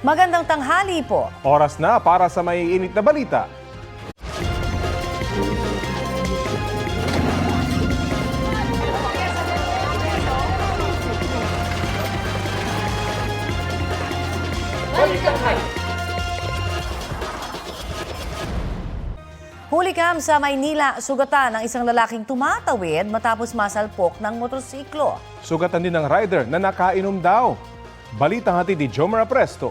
Magandang tanghali po. Oras na para sa may init na balita. Hulikam sa Maynila, sugatan ng isang lalaking tumatawid matapos masalpok ng motorsiklo. Sugatan din ng rider na nakainom daw. Balitang hatid ni Jomar Presto.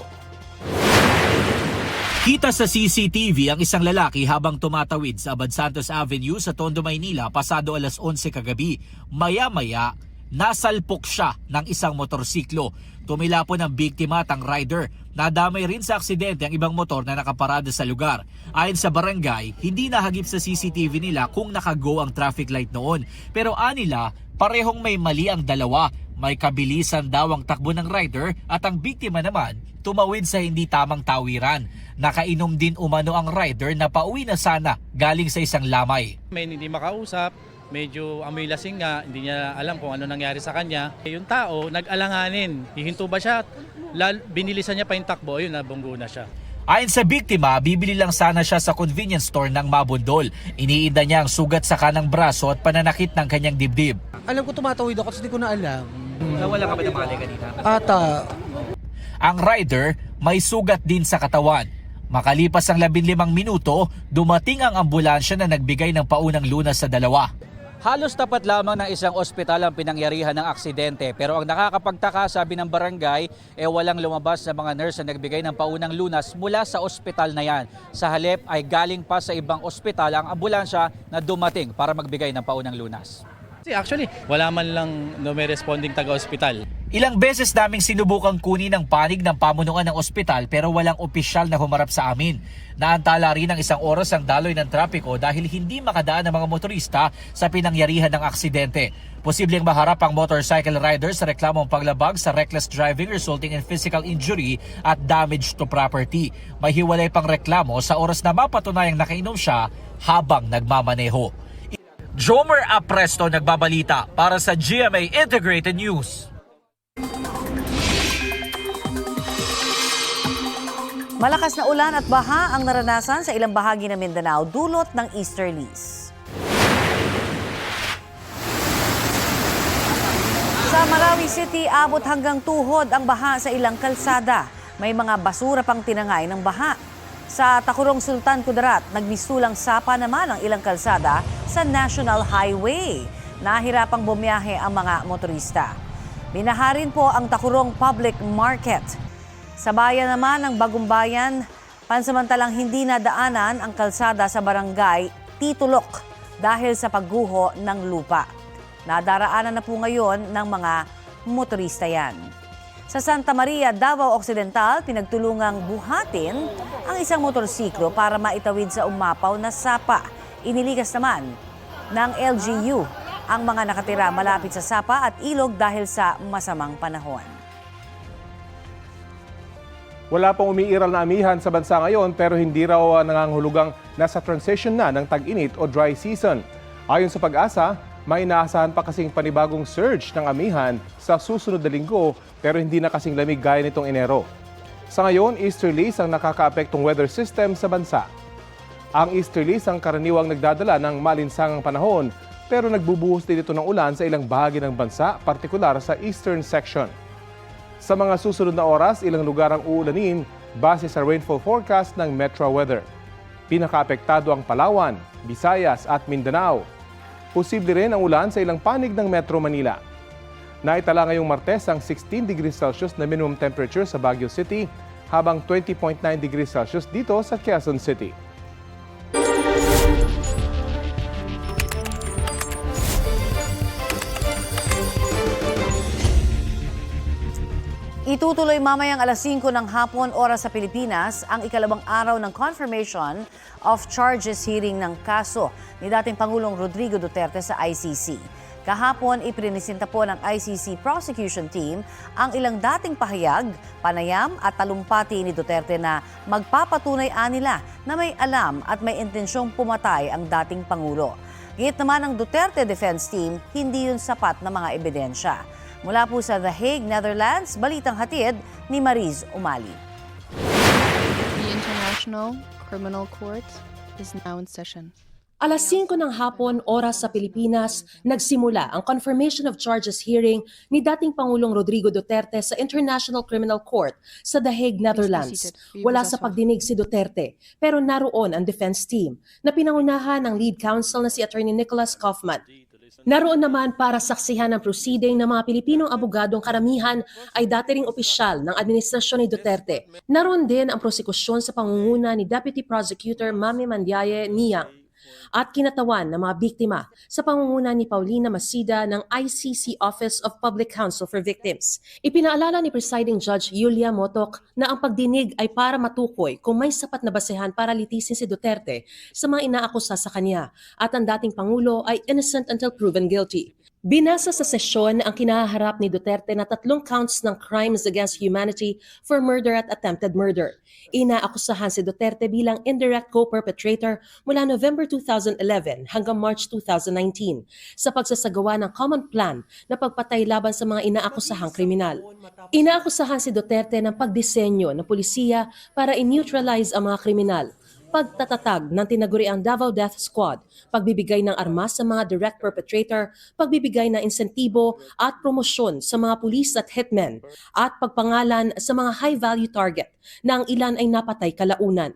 Kita sa CCTV ang isang lalaki habang tumatawid sa Abad Santos Avenue sa Tondo, Maynila pasado alas 11 kagabi. Maya-maya, nasalpok siya ng isang motorsiklo. Tumila po ng biktima at ang rider. Nadamay rin sa aksidente ang ibang motor na nakaparada sa lugar. Ayon sa barangay, hindi nahagip sa CCTV nila kung nakago ang traffic light noon. Pero anila, parehong may mali ang dalawa. May kabilisan daw ang takbo ng rider at ang biktima naman tumawid sa hindi tamang tawiran. Nakainom din umano ang rider na pauwi na sana galing sa isang lamay. May hindi makausap, medyo amoy lasing nga, hindi niya alam kung ano nangyari sa kanya. Yung tao, nag-alanganin, hihinto ba siya? Binilisan niya pa yung takbo, ayun, nabunggo na siya. Ayon sa biktima, bibili lang sana siya sa convenience store ng mabundol. Iniinda niya ang sugat sa kanang braso at pananakit ng kanyang dibdib. Alam ko tumatawid ako kasi di ko na alam. Wala ka ba namali kanina? Ata. Ang rider may sugat din sa katawan. Makalipas ang 15 minuto, dumating ang ambulansya na nagbigay ng paunang lunas sa dalawa. Halos tapat lamang ng isang ospital ang pinangyarihan ng aksidente, pero ang nakakapagtaka, sabi ng barangay, walang lumabas na mga nurse na nagbigay ng paunang lunas mula sa ospital na yan. Sa halip ay galing pa sa ibang ospital ang ambulansya na dumating para magbigay ng paunang lunas. Actually, wala man lang may responding taga-ospital. Ilang beses naming sinubukang kunin ang panig ng pamunuan ng ospital pero walang opisyal na humarap sa amin. Naantala rin ng isang oras ang daloy ng trapiko dahil hindi makadaan ang mga motorista sa pinangyarihan ng aksidente. Posibleng maharap ang motorcycle rider sa reklamong paglabag sa reckless driving resulting in physical injury at damage to property. May hiwalay pang reklamo sa oras na mapatunayang nakainom siya habang nagmamaneho. Jomer Apresto nagbabalita para sa GMA Integrated News. Malakas na ulan at baha ang naranasan sa ilang bahagi ng Mindanao dulot ng easterlies. Sa Marawi City, abot hanggang tuhod ang baha sa ilang kalsada. May mga basura pang tinangay ng baha. Sa Tacurong Sultan Kudarat, nagmisulang sapa naman ang ilang kalsada sa National Highway. Nahirapang bumiyahe ang mga motorista. Binaharin po ang Tacurong Public Market. Sa bayan naman ng Bagumbayan, pansamantalang hindi nadaanan ang kalsada sa barangay Titulok dahil sa pagguho ng lupa. Nadaraanan na po ngayon ng mga motorista yan. Sa Santa Maria, Davao Occidental, pinagtulungang buhatin ang isang motorsiklo para maitawid sa umapaw na sapa. Inilikas naman ng LGU ang mga nakatira malapit sa sapa at ilog dahil sa masamang panahon. Wala pong umiiral na amihan sa bansa ngayon pero hindi raw nangangahulugang nasa transition na ng tag-init o dry season. Ayon sa Pag-asa, may inaasahan pa kasing panibagong surge ng amihan sa susunod na linggo pero hindi na kasing lamig gaya nitong Enero. Sa ngayon, easterlies ang nakakaapektong weather system sa bansa. Ang easterlies ang karaniwang nagdadala ng malinsangang panahon pero nagbubuhos din ito ng ulan sa ilang bahagi ng bansa, partikular sa eastern section. Sa mga susunod na oras, ilang lugar ang uulanin base sa rainfall forecast ng Metro Weather. Pinakaapektado ang Palawan, Visayas at Mindanao. Posible rin ang ulan sa ilang panig ng Metro Manila. Naitala ngayong Martes ang 16 degrees Celsius na minimum temperature sa Baguio City habang 20.9 degrees Celsius dito sa Quezon City. Itutuloy mamayang alas 5 ng hapon oras sa Pilipinas ang ikalawang araw ng confirmation of charges hearing ng kaso ni dating Pangulong Rodrigo Duterte sa ICC. Kahapon, iprinisinta po ng ICC prosecution team ang ilang dating pahayag, panayam at talumpati ni Duterte na magpapatunay nila na may alam at may intensyong pumatay ang dating Pangulo. Gayit naman ng Duterte Defense Team, hindi yun sapat na mga ebidensya. Mula po sa The Hague, Netherlands, balitang hatid ni Mariz Umali. International Criminal Court is now in session. Alas 5 ng hapon, oras sa Pilipinas, nagsimula ang confirmation of charges hearing ni dating Pangulong Rodrigo Duterte sa International Criminal Court sa The Hague, Netherlands. Wala sa pagdinig si Duterte, pero naroon ang defense team na pinangunahan ng lead counsel na si Attorney Nicholas Kaufman. Naroon naman para saksihan ang proceeding ng mga Pilipinong abogadong karamihan ay dati ring opisyal ng administrasyon ni Duterte. Naroon din ang prosekusyon sa pangunguna ni Deputy Prosecutor Mami Mandiaye Niang at kinatawan ng mga biktima sa pangunguna ni Paulina Masida ng ICC Office of Public Counsel for Victims. Ipinaalala ni Presiding Judge Yulia Motok na ang pagdinig ay para matukoy kung may sapat na basehan para litisin si Duterte sa mga inaakusa sa kanya at ang dating Pangulo ay innocent until proven guilty. Binasa sa sesyon ang kinaharap ni Duterte na 3 counts ng crimes against humanity for murder at attempted murder. Inaakusahan si Duterte bilang indirect co-perpetrator mula November 2011 hanggang March 2019 sa pagsasagawa ng common plan na pagpatay laban sa mga inaakusahang kriminal. Inaakusahan si Duterte ng pagdisenyo ng pulisiya para i-neutralize ang mga kriminal, pagtatatag ng tinaguriang Davao Death Squad, pagbibigay ng armas sa mga direct perpetrator, pagbibigay ng insentibo at promosyon sa mga pulis at hitmen, at pagpangalan sa mga high-value target na ang ilan ay napatay kalaunan.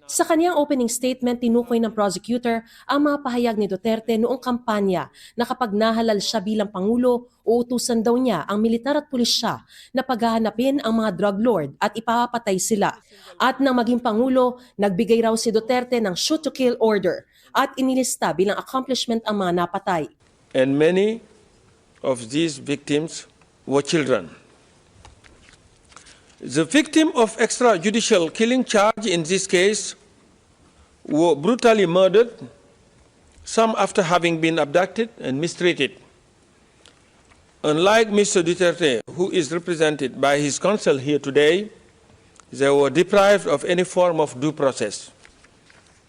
Sa kanyang opening statement, tinukoy ng prosecutor ang mga pahayag ni Duterte noong kampanya na kapag nahalal siya bilang Pangulo, uutusan daw niya ang militar at pulisya na paghahanapin ang mga drug lord at ipapatay sila. At nang maging Pangulo, nagbigay raw si Duterte ng shoot-to-kill order at inilista bilang accomplishment ang mga napatay. And many of these victims were children. The victim of extrajudicial killing charge in this case were brutally murdered, some after having been abducted and mistreated. Unlike Mr. Duterte, who is represented by his counsel here today, they were deprived of any form of due process.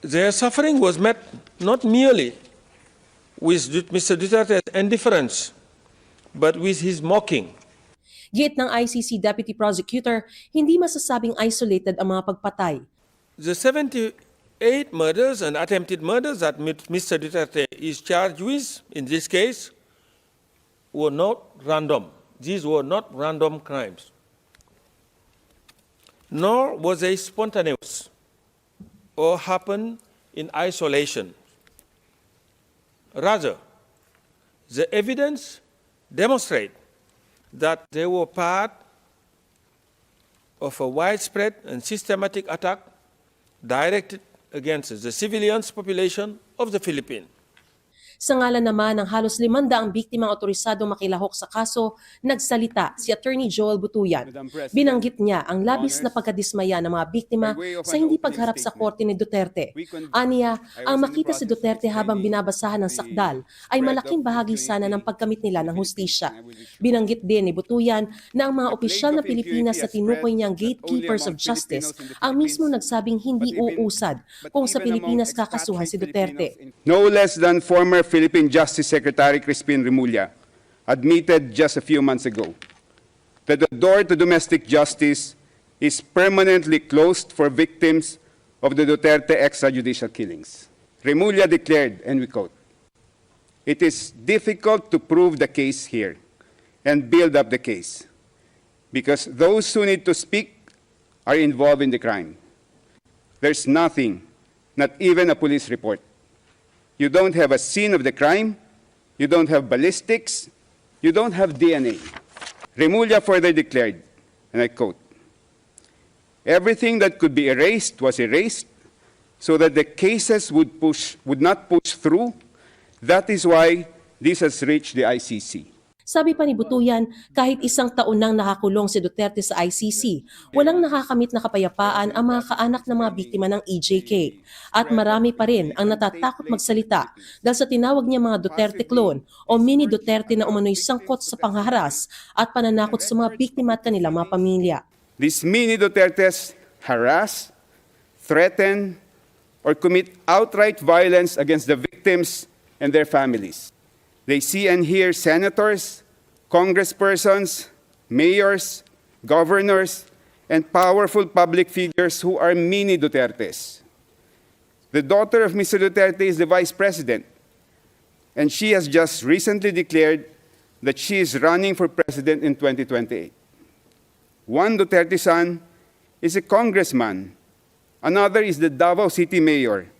Their suffering was met not merely with Mr. Duterte's indifference, but with his mocking. Giit ng ICC Deputy Prosecutor, hindi masasabing isolated ang mga pagpatay. The 78 murders and attempted murders that Mr. Duterte is charged with in this case were not random. These were not random crimes. Nor was they spontaneous or happened in isolation. Rather, the evidence demonstrates that they were part of a widespread and systematic attack directed against the civilian population of the Philippines. Sa ngalan naman ng halos 500 biktimang otorisadong makilahok sa kaso, nagsalita si Attorney Joel Butuyan. Binanggit niya ang labis na pagkadismaya ng mga biktima sa hindi pagharap sa korte ni Duterte. Aniya, ang makita si Duterte habang binabasahan ng sakdal ay malaking bahagi sana ng pagkamit nila ng hustisya. Binanggit din ni Butuyan na ang mga opisyal na Pilipinas sa tinukoy niyang gatekeepers of justice ang mismo nagsabing hindi uusad kung sa Pilipinas kakasuhan si Duterte. No less than former Philippine Justice Secretary Crispin Remulla admitted just a few months ago that the door to domestic justice is permanently closed for victims of the Duterte extrajudicial killings. Remulla declared, and we quote, "It is difficult to prove the case here and build up the case because those who need to speak are involved in the crime. There's nothing, not even a police report. You don't have a scene of the crime, you don't have ballistics, you don't have DNA." Remulla further declared, and I quote, "Everything that could be erased was erased so that the cases would not push through. That is why this has reached the ICC." Sabi pa ni Butuyan, kahit 1 taon nang nakakulong si Duterte sa ICC, walang nakakamit na kapayapaan ang mga kaanak ng mga biktima ng EJK. At marami pa rin ang natatakot magsalita dahil sa tinawag niya mga Duterte clone o mini Duterte na umano'y sangkot sa pangharas at pananakot sa mga biktima at kanilang mga pamilya. These mini Dutertes harass, threaten, or commit outright violence against the victims and their families. They see and hear senators, congresspersons, mayors, governors, and powerful public figures who are mini Dutertes. The daughter of Mr. Duterte is the Vice President, and she has just recently declared that she is running for President in 2028. One Duterte son is a congressman. Another is the Davao City Mayor,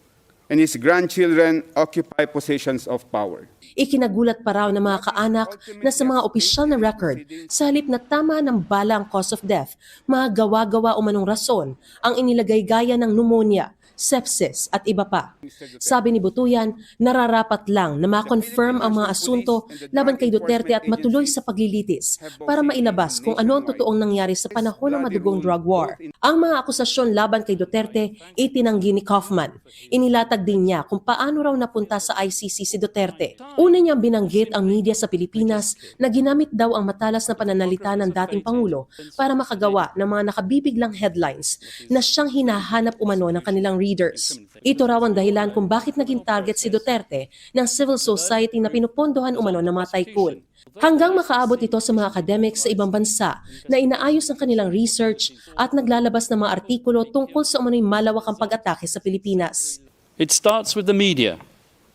and his grandchildren occupy positions of power. Ikinagulat pa raw ng mga kaanak na sa mga opisyal na record, sa halip na tama ng bala ang cause of death, mga gawa-gawa o manong rason ang inilagay gaya ng pneumonia, sepsis at iba pa. Sabi ni Butuyan, nararapat lang na ma-confirm ang mga asunto laban kay Duterte at matuloy sa paglilitis para mailabas kung ano ang totoong nangyari sa panahon ng madugong drug war. Ang mga akusasyon laban kay Duterte itinanggi ni Kaufman. Inilatag din niya kung paano raw napunta sa ICC si Duterte. Una niyang binanggit ang media sa Pilipinas na ginamit daw ang matalas na pananalita ng dating Pangulo para makagawa ng mga nakabibiglang headlines na siyang hinahanap umano ng kanilang readers. Ito raw ang dahilan kung bakit naging target si Duterte ng civil society na pinupondohan umano ng mga tycoon. Hanggang makaabot ito sa mga academics sa ibang bansa na inaayos ang kanilang research at naglalabas ng mga artikulo tungkol sa umano'y malawakang pag-atake sa Pilipinas. It starts with the media,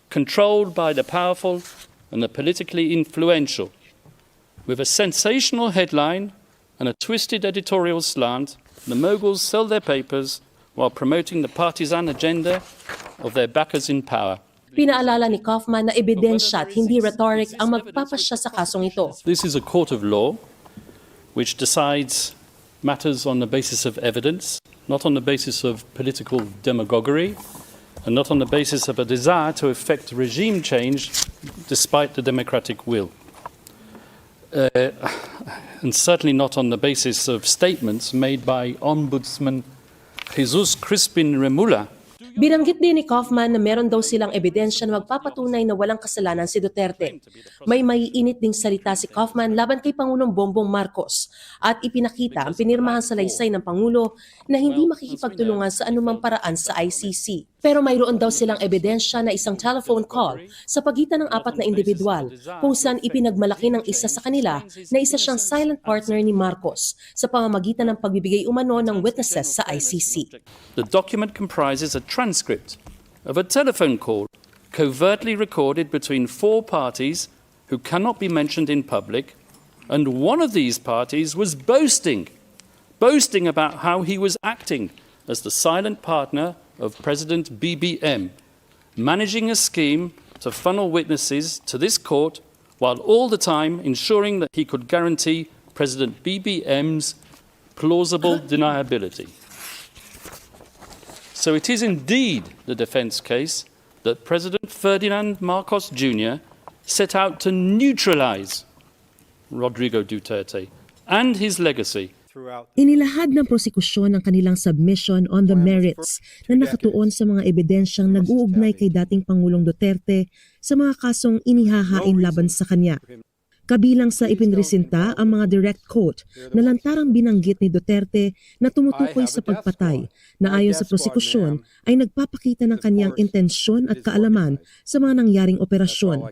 controlled by the powerful and the politically influential. With a sensational headline and a twisted editorial slant, the moguls sell their papers while promoting the partisan agenda of their backers in power. Pinaalala ni Kaufman na ebidensya at hindi rhetoric ang magpapasya sa kasong ito. This is a court of law which decides matters on the basis of evidence, not on the basis of political demagoguery, and not on the basis of a desire to effect regime change despite the democratic will. And certainly not on the basis of statements made by Ombudsman Jesus Crispin Remulla. Binanggit din ni Kaufman na meron daw silang ebidensya na magpapatunay na walang kasalanan si Duterte. May maiinit ding salita si Kaufman laban kay Pangulong Bongbong Marcos at ipinakita ang pinirmahan sa laysay ng Pangulo na hindi makikipagtulungan sa anumang paraan sa ICC. Pero mayroon daw silang ebidensya na isang telephone call sa pagitan ng 4 na individual kung saan ipinagmalaki ng isa sa kanila na isa siyang silent partner ni Marcos sa pamamagitan ng pagbibigay umano ng witnesses sa ICC. The document comprises a transcript of a telephone call covertly recorded between 4 parties who cannot be mentioned in public, and one of these parties was boasting about how he was acting as the silent partner of President BBM, managing a scheme to funnel witnesses to this court while all the time ensuring that he could guarantee President BBM's plausible deniability. So it is indeed the defense case that President Ferdinand Marcos Jr. set out to neutralize Rodrigo Duterte and his legacy. Inilahad ng prosekusyon ang kanilang submission on the merits na nakatuon sa mga ebidensyang nag-uugnay kay dating Pangulong Duterte sa mga kasong inihahain laban sa kanya. Kabilang sa ipinresinta ang mga direct quote na lantarang binanggit ni Duterte na tumutukoy sa pagpatay na ayon sa prosekusyon ay nagpapakita ng kanyang intensyon at kaalaman sa mga nangyaring operasyon.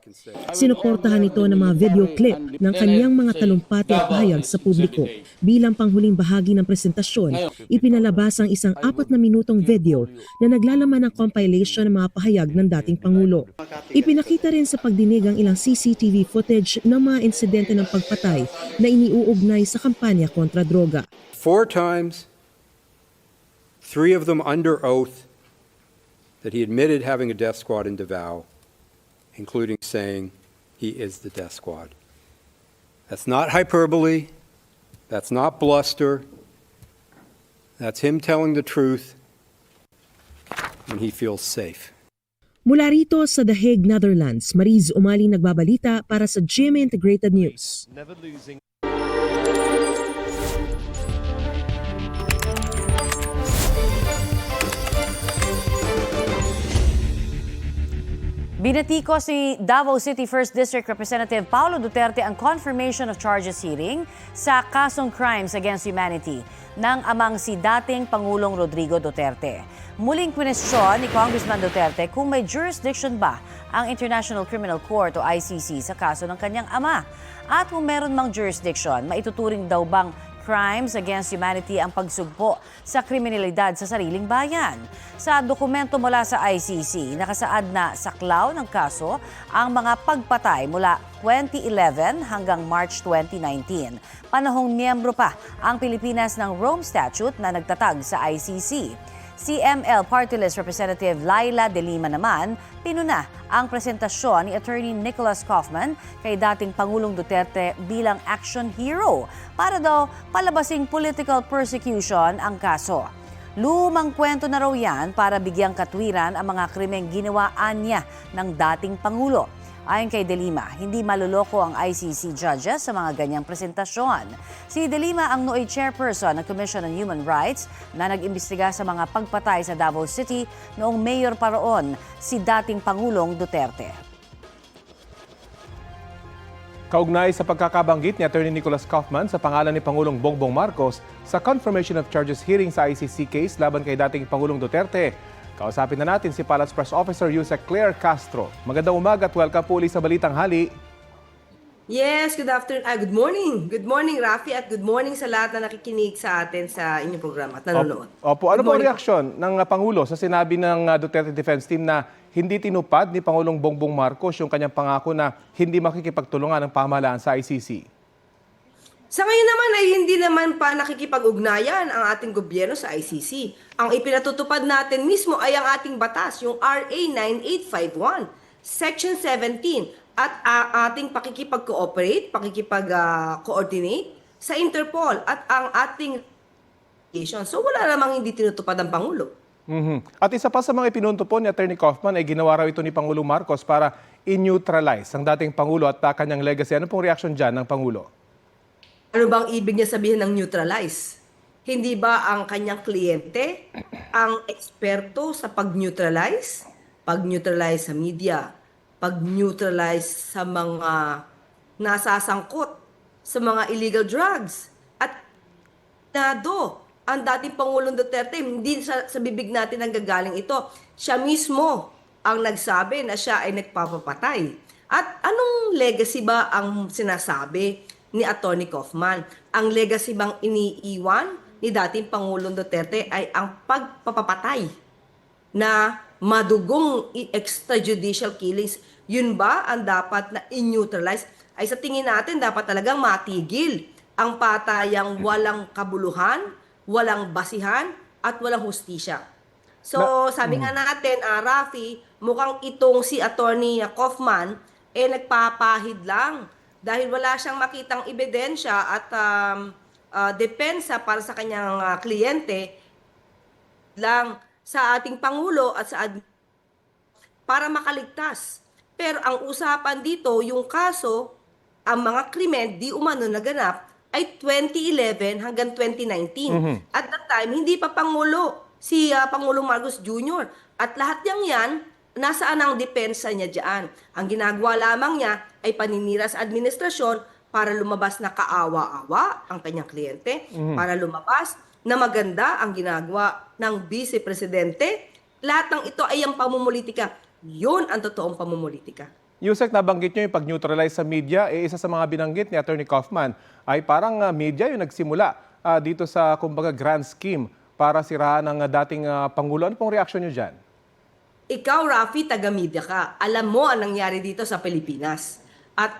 Sinuportahan ito ng mga video clip ng kanyang mga talumpati at pahayag sa publiko. Bilang panghuling bahagi ng presentasyon, ipinalabas ang isang 4 na minutong video na naglalaman ng compilation ng mga pahayag ng dating Pangulo. Ipinakita rin sa pagdinig ang ilang CCTV footage ng mga insidente ng pagpatay na iniuugnay sa kampanya kontra droga. 4 times, 3 of them under oath, that he admitted having a death squad in Davao, including saying he is the death squad. That's not hyperbole. That's not bluster. That's him telling the truth when he feels safe. Mula rito sa The Hague, Netherlands, Mariz Umali nagbabalita para sa GMA Integrated News. Binatikos ni Davao City 1st District Representative Paulo Duterte ang confirmation of charges hearing sa kasong crimes against humanity ng amang si dating Pangulong Rodrigo Duterte. Muling kwestiyon ni Congressman Duterte kung may jurisdiction ba ang International Criminal Court o ICC sa kaso ng kanyang ama. At kung meron mang jurisdiction, maituturing daw bang crimes against humanity ang pagsugpo sa kriminalidad sa sariling bayan. Sa dokumento mula sa ICC, nakasaad na saklaw ng kaso ang mga pagpatay mula 2011 hanggang March 2019. Panahong miyembro pa ang Pilipinas ng Rome Statute na nagtatag sa ICC. Si ML Party List Representative Laila De Lima naman, pinuna ang presentasyon ni Attorney Nicholas Kaufman kay dating Pangulong Duterte bilang action hero para daw palabasing political persecution ang kaso. Lumang kwento na raw yan para bigyang katwiran ang mga krimeng ginawaan niya ng dating Pangulo. Ayon kay De Lima, hindi maluloko ang ICC judges sa mga ganyang presentasyon. Si De Lima ang nooy chairperson ng Commission on Human Rights na nag-imbestiga sa mga pagpatay sa Davao City noong mayor pa roon si dating Pangulong Duterte. Kaugnay sa pagkakabanggit ni Attorney Nicholas Kaufman sa pangalan ni Pangulong Bongbong Marcos sa confirmation of charges hearing sa ICC case laban kay dating Pangulong Duterte, kausapin na natin si Palace Press Officer Yusek Claire Castro. Magandang umaga at welcome po ulit sa Balitang Hali. Yes, good afternoon. Good morning. Good morning, Rafi, at good morning sa lahat na nakikinig sa atin sa inyong programa at nanonood. Opo, ano po ang reaksyon ng Pangulo sa sinabi ng Duterte Defense Team na hindi tinupad ni Pangulong Bongbong Marcos yung kanyang pangako na hindi makikipagtulungan ng pamahalaan sa ICC? Sa ngayon naman ay hindi naman pa nakikipag-ugnayan ang ating gobyerno sa ICC. Ang ipinatutupad natin mismo ay ang ating batas, yung RA 9851, Section 17, at ating pakikipag-cooperate, pakikipag-coordinate sa Interpol at ang ating So wala namang hindi tinutupad ang Pangulo. At isa pa sa mga ipinunto po ni Attorney Kaufman ay ginawa raw ito ni Pangulong Marcos para in-neutralize ang dating Pangulo at kanyang legacy. Ano pong reaksyon dyan ng Pangulo? Ano bang ibig niya sabihin ng neutralize? Hindi ba ang kanyang kliyente ang eksperto sa pag-neutralize? Pag-neutralize sa media, pag-neutralize sa mga nasasangkot sa mga illegal drugs. At ang dating Pangulong Duterte, hindi sa bibig natin ang gagaling ito. Siya mismo ang nagsabi na siya ay nagpapapatay. At anong legacy ba ang sinasabi ni Atty. Kaufman? Ang legacy bang iniiwan ni dating Pangulong Duterte ay ang pagpapatay na madugong extrajudicial killings? Yun ba ang dapat na in-neutralize? Ay sa tingin natin dapat talagang matigil ang patayang walang kabuluhan, walang basihan, at walang hustisya. So sabi nga natin, Rafi, mukhang itong si Atty. Kaufman nagpapahid lang dahil wala siyang makitang ebidensya at depensa para sa kanyang kliyente lang sa ating Pangulo at sa para makaligtas. Pero ang usapan dito, yung kaso, ang mga krimen di umano naganap ay 2011 hanggang 2019. At that time, hindi pa Pangulo si Pangulong Marcos Jr. At lahat yan, nasaan ang depensa niya dyan? Ang ginagawa lamang niya ay paninira sa administrasyon para lumabas na kaawa-awa ang kanyang kliyente, para lumabas na maganda ang ginagawa ng Vice Presidente. Lahat ng ito ay ang pamumulitika. Yun ang totoong pamumulitika. Yusek, nabanggit nyo yung pag-neutralize sa media. Isa sa mga binanggit ni Atty. Kaufman ay parang media yung nagsimula dito sa kumbaga grand scheme para sirahan ng dating Pangulo. Ano pong reaksyon nyo dyan? Ikaw, Rafi, taga-media ka. Alam mo ang nangyari dito sa Pilipinas. At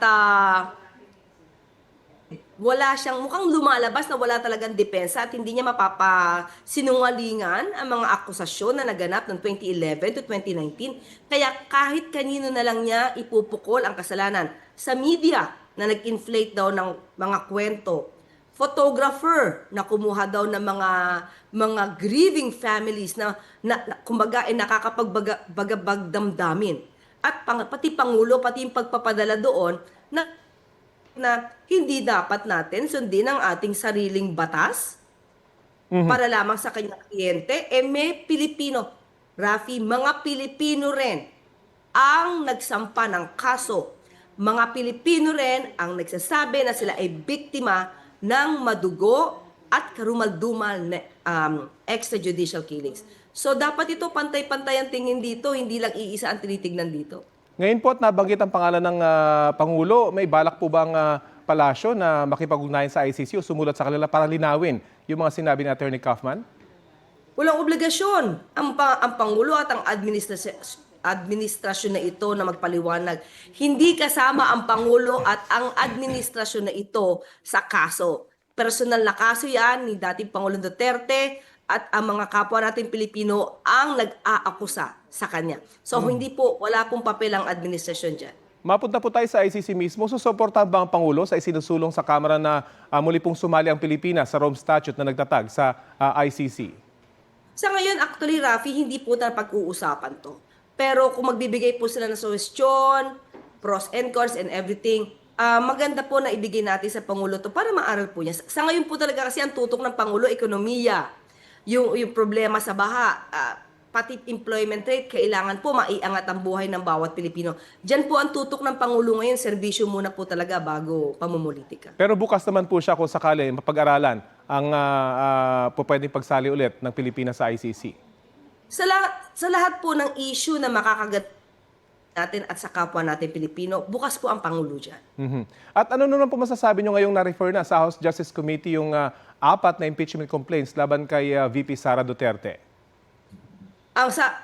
wala siyang, mukhang lumalabas na wala talagang depensa at hindi niya mapapasinungalingan ang mga akusasyon na naganap ng 2011 to 2019. Kaya kahit kanino na lang niya ipupukol ang kasalanan. Sa media na nag-inflate daw ng mga kwento, photographer na kumuha daw ng mga grieving families na kumbaga ay nakakapagbagabag damdamin. At pati Pangulo, pati yung pagpapadala doon na hindi dapat natin sundin ang ating sariling batas para lamang sa kanyang kliyente. May Pilipino, Rafi, mga Pilipino rin ang nagsampa ng kaso. Mga Pilipino rin ang nagsasabi na sila ay biktima ng madugo at karumal-dumal na extrajudicial killings. So dapat ito pantay-pantay ang tingin dito, hindi lang iisa ang tinitignan dito. Ngayon po at nabanggit ang pangalan ng Pangulo, may balak po bang palasyo na makipag-ugnayan sa ICC o sumulat sa kanila para linawin yung mga sinabi ni Attorney Kaufman? Walang obligasyon ang Pangulo at ang administrasyon na ito na magpaliwanag. Hindi kasama ang Pangulo at ang administrasyon na ito sa kaso. Personal na kaso yan ni dating Pangulong Duterte at ang mga kapwa nating Pilipino ang nag-aakusa sa kanya. So hindi po, wala pong papel ang administrasyon dyan. Mapunta po tayo sa ICC mismo. Susuportahan ba ang Pangulo sa isinusulong sa Kamara na muli pong sumali ang Pilipinas sa Rome Statute na nagtatag sa ICC? Sa ngayon, actually, Rafi, hindi po na pag-uusapan to. Pero kung magbibigay po sila ng suggestion, pros and cons and everything, maganda po na ibigay natin sa Pangulo to para maaral po niya. Sa ngayon po talaga kasi ang tutok ng Pangulo, ekonomiya. Yung problema sa baha, pati employment rate, kailangan po maiangat ang buhay ng bawat Pilipino. Diyan po ang tutok ng Pangulo ngayon, serbisyo muna po talaga bago pamumulitika. Pero bukas naman po siya kung sakali mapag-aralan ang pwedeng pagsali ulit ng Pilipinas sa ICC. Sa lahat po ng issue na makakagat natin at sa kapwa natin Pilipino, bukas po ang Pangulo dyan. At ano naman po masasabi nyo ngayong na-refer na sa House Justice Committee yung 4 na impeachment complaints laban kay VP Sara Duterte?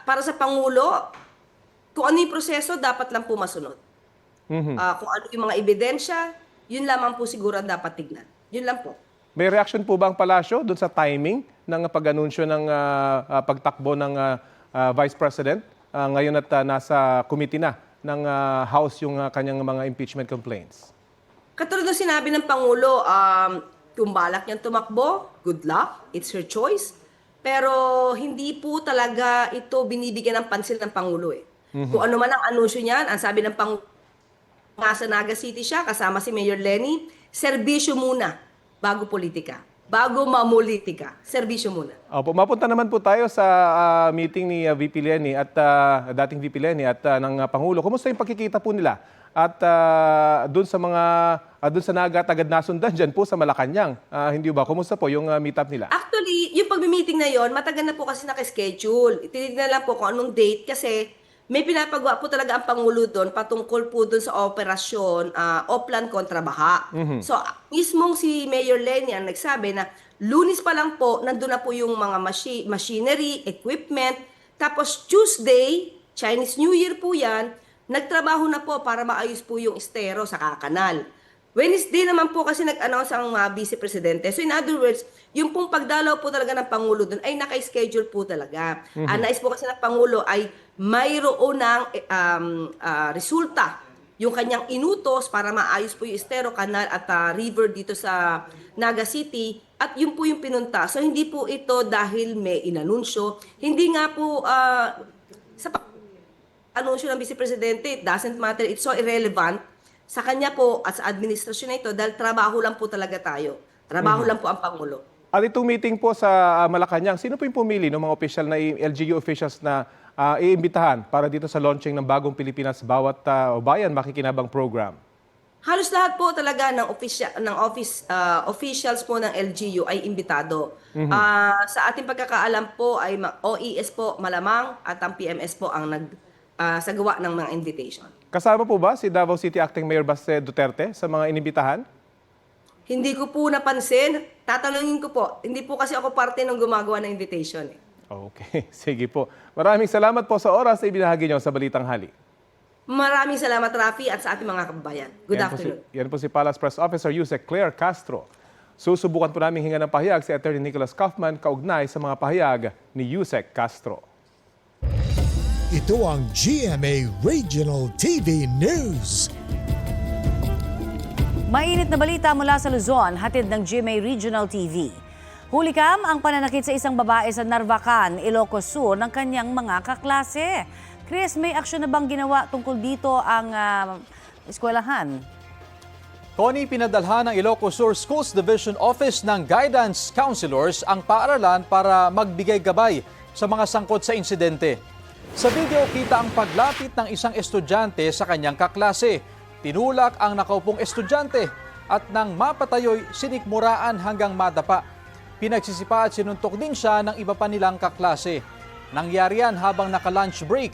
Para sa Pangulo, kung ano yung proseso, dapat lang po masunod. Kung ano yung mga ebidensya, yun lamang po siguro ang dapat tignan. Yun lang po. May reaction po ba ang palasyo doon sa timing ng pag-anunsyo ng pagtakbo ng Vice President? Ngayon at nasa committee na ng House yung kanyang mga impeachment complaints. Katulad ng sinabi ng Pangulo, kung balak niyang tumakbo, good luck, it's her choice. Pero hindi po talaga ito binibigyan ng pansin ng Pangulo eh. Kung ano man ang anunsyo niyan, ang sabi ng Pangulo, nasa Naga City siya, kasama si Mayor Lenny, serbisyo muna, bago politika. Bago mamulitika, serbisyo muna. Opo, mapunta naman po tayo sa meeting ni VP Lenny at dating VP Lenny at ng Pangulo. Kumusta yung pagkikita po nila? At doon sa Naga agad nasundan dyan po sa Malacanang. Hindi ba? Kumusta po yung meet-up nila? Actually, yung pag-meeting na yon, matagal na po kasi nakaschedule. Tinitignan lang po kung anong date kasi may pinapagawa po talaga ang Pangulo doon patungkol po doon sa operasyon Oplan kontra Baha. So, mismong si Mayor Lenny ang nagsabi na Lunes pa lang po, nandun na po yung mga machinery, equipment. Tapos Tuesday, Chinese New Year po yan, nagtrabaho na po para maayos po yung estero sa kakanal. Wednesday naman po kasi nag-announce ang Vice Presidente. So in other words, yung pong pagdalaw po talaga ng Pangulo doon ay naka-schedule po talaga. Ang nais po kasi ng Pangulo ay mayroon ng resulta yung kanyang inutos para maayos po yung estero, kanal at river dito sa Naga City at yun po yung pinunta. So hindi po ito dahil may inanunsyo. Hindi nga po sa anunsyo ng Vice Presidente, it doesn't matter, it's so irrelevant sa kanya po at sa administrasyon na ito dahil trabaho lang po talaga tayo. Trabaho lang po ang Pangulo. At itong meeting po sa Malacanang, sino po yung pumili ng mga official na LGU officials na iimbitahan para dito sa launching ng Bagong Pilipinas Bawat Bayan Makikinabang program? Halos lahat po talaga ng officials po ng LGU ay imbitado. Sa ating pagkakaalam po ay OES po malamang at ang PMS po ang nagsagawa ng mga invitation. Kasama po ba si Davao City Acting Mayor Baste Duterte sa mga inimbitahan? Hindi ko po napansin. Tatanungin ko po. Hindi po kasi ako parte ng gumagawa ng invitation. Okay, sige po. Maraming salamat po sa oras na ibinahagi niyo sa Balitang Hali. Maraming salamat, Rafi, at sa ating mga kababayan. Good afternoon. Yan po si Palace Press Officer Yusek Claire Castro. Susubukan po namin hinga ng pahayag si Attorney Nicholas Kaufman kaugnay sa mga pahayag ni Yusek Castro. Ito ang GMA Regional TV News. Mainit na balita mula sa Luzon, hatid ng GMA Regional TV. Hulikam ang pananakit sa isang babae sa Narvacan, Ilocos Sur ng kanyang mga kaklase. Chris, may aksyon na bang ginawa tungkol dito ang eskwelahan? Connie, pinadalhan ng Ilocos Sur Schools Division Office ng Guidance Counselors ang paaralan para magbigay gabay sa mga sangkot sa insidente. Sa video, kita ang paglapit ng isang estudyante sa kanyang kaklase. Tinulak ang nakaupong estudyante at nang mapatayoy, sinikmuraan hanggang madapa. Pinagsisipa at sinuntok din siya ng iba pa nilang kaklase. Nangyari yan habang naka-lunch break.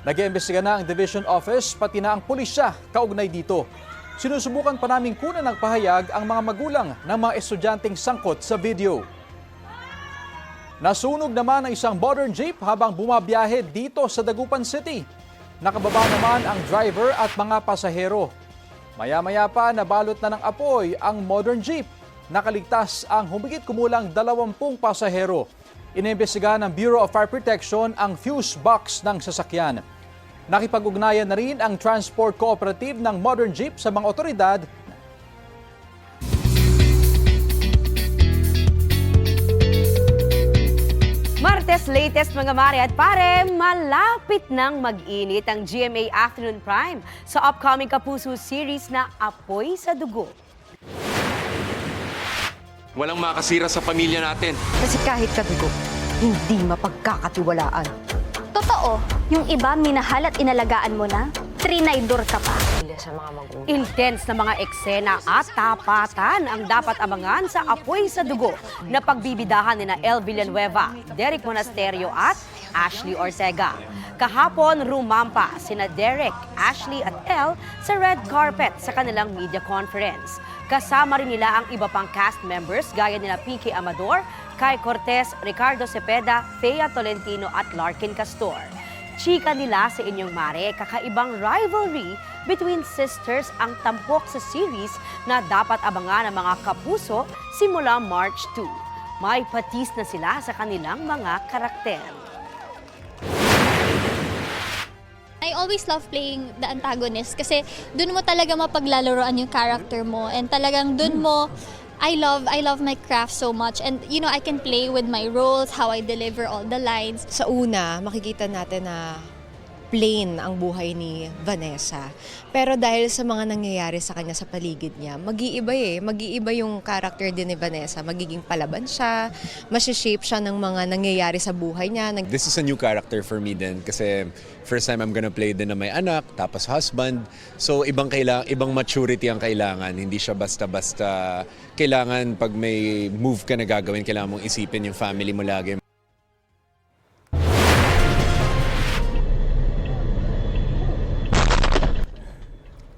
Nag-iimbestiga na ang Division Office pati na ang pulisya kaugnay dito. Sinusubukan pa naming kunan ng pahayag ang mga magulang ng mga estudyanteng sangkot sa video. Nasunog naman ang isang modern jeep habang bumabiyahe dito sa Dagupan City. Nakababa naman ang driver at mga pasahero. Maya-maya pa nabalot na ng apoy ang modern jeep. Nakaligtas ang humigit kumulang 20 pasahero. Inimbestigahan ng Bureau of Fire Protection ang fuse box ng sasakyan. Nakipag-ugnayan na rin ang Transport Cooperative ng modern jeep sa mga otoridad. Martes latest mga mare at pare, malapit nang mag-init ang GMA Afternoon Prime sa upcoming Kapuso series na Apoy sa Dugo. Walang makasira sa pamilya natin. Kasi kahit kadugo, hindi mapagkakatiwalaan. Totoo, yung iba minahal at inalagaan mo na, trinaydor ka pa. Sa mga magulang. Intense na mga eksena at tapatan ang dapat abangan sa Apoy sa Dugo na pagbibidahan nina El Villanueva, Derek Monasterio at Ashley Ortega. Kahapon, rumampa sina Derek, Ashley at El sa red carpet sa kanilang media conference. Kasama rin nila ang iba pang cast members gaya nila PK Amador, Kai Cortez, Ricardo Cepeda, Thea Tolentino at Larkin Castor. Chika nila sa inyong mare, kakaibang rivalry between sisters ang tampok sa series na dapat abangan ng mga kapuso simula March 2. May patis na sila sa kanilang mga karakter. I always love playing the antagonist kasi dun mo talaga mapaglalaroan yung character mo and talagang dun mo I love my craft so much and you know I can play with my roles, how I deliver all the lines. Sa una, makikita natin na plain ang buhay ni Vanessa. Pero dahil sa mga nangyayari sa kanya sa paligid niya, mag-iiba Mag-iiba yung character din ni Vanessa. Magiging palaban siya, masishape siya ng mga nangyayari sa buhay niya. This is a new character for me din kasi first time I'm gonna play din na may anak, tapos husband. So ibang maturity ang kailangan. Hindi siya basta-basta. Kailangan pag may move ka na gagawin, kailangan mong isipin yung family mo lagi.